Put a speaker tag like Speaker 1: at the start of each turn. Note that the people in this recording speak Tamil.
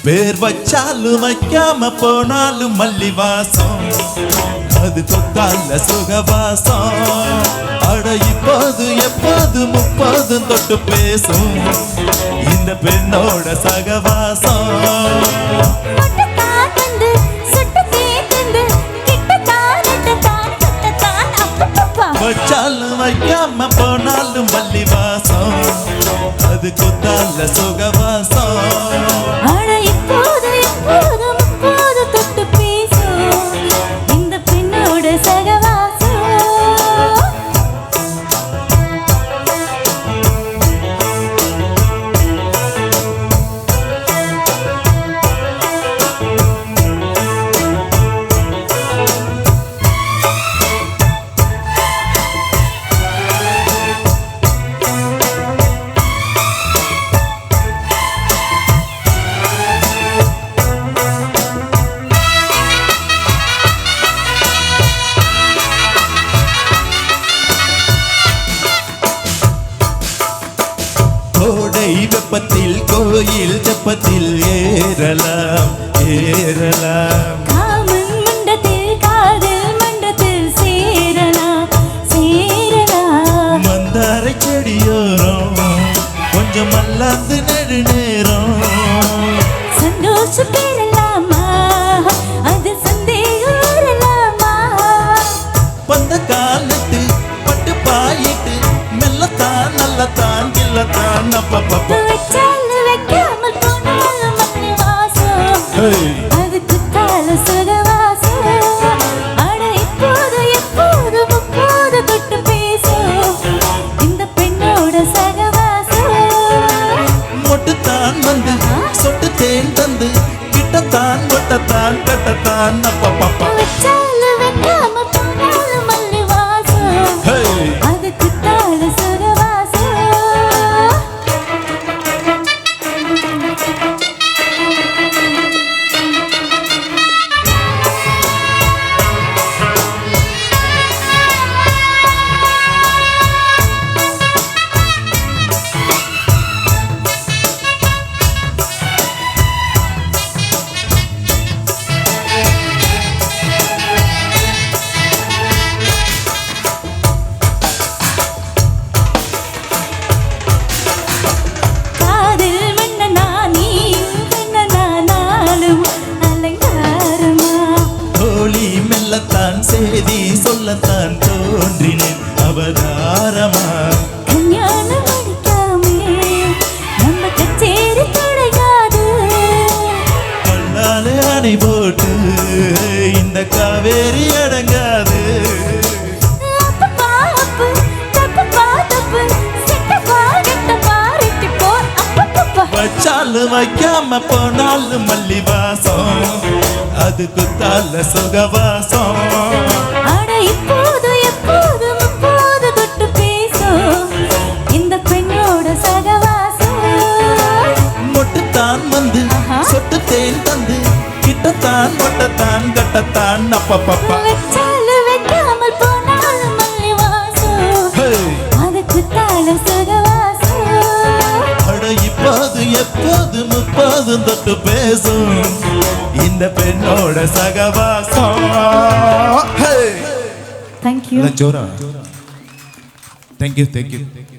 Speaker 1: பேர் வச்சாலும் வைக்காம போனாலும் மல்லி வாசம் அது கொத்தால சுகவாசம் அட இப்போது எப்போது முப்போது தொட்டு பேசும் இந்த பெண்ணோட சகவாசம் வச்சாலும் வைக்காம போனாலும் மல்லி வாசம் அது கொத்தால சுகவாசம்
Speaker 2: தொட்டு பேசும் இந்த பெண்ணோட சகவாசம்
Speaker 1: கோடை வெப்பத்தில் கோயில் தெப்பத்தில் ஏறலாம் ஏறலாம்
Speaker 2: காமன் மண்டத்தில் காதல் மண்டத்தில் சேரலாம் சேரலாம்
Speaker 1: மந்தாரை செடியோரம் கொஞ்சம் மல்லாந்து நெடு நேரம்
Speaker 2: சந்தோஷம் பெறலாமா அது சந்தேகம் வரலாமா
Speaker 1: பந்த காலத்து பட்டு பாயிட்டு மெல்லத்தான் நல்லத்தான் கில்லத்தான் அப்பப்பப்ப
Speaker 2: வச்சாலும் வைக்காமல் போனாலும் மல்லி வாசம் அது குத்தால சுகவாசம் அட இப்போது எப்போது முப்போது தொட்டு பேசும் இந்த பெண்ணோட சகவாசம்
Speaker 1: மொட்டுத்தான் வந்து சொட்டு தேன் தந்து கிட்டத்தான் ஒட்டத்தான் கட்டத்தான் அப்பப்பப்ப
Speaker 2: வச்சாலும் வைக்காம போனாலும் மல்லி வாசம் அது குத்தால சுகவாசம்
Speaker 1: சேதி சொல்லத்தான் தோன்றினேன் அவதாரமா
Speaker 2: கல்யாணம் அடிக்காமே நம்ம கச்சேரி தொடங்காது
Speaker 1: கல்லாலே அணை போட்டு இந்த காவேரி அடங்காது வச்சாலும் வைக்காம போனாலும் மல்லி வாசம் அது குத்தால சுகவாசம்
Speaker 2: அட இப்போது எப்போது முப்போது தொட்டு பேசும் இந்த பெண்ணோட சகவாசம்
Speaker 1: மொட்டுத்தான் வந்து சொட்டு தேன் தந்து கிட்டத்தான் ஒட்டத்தான் கட்டத்தான் அப்பப்பப்பா
Speaker 2: வச்சாலும் வைக்காமல் போனாலும் மல்லி வாசம் அது குத்தால சுகவாசம்
Speaker 1: அட இப்போது எப்போது முப்போது தொட்டு பேசும் இந்த பெண்ணோட சகவாசம்.
Speaker 2: Thank you.
Speaker 1: Thank you.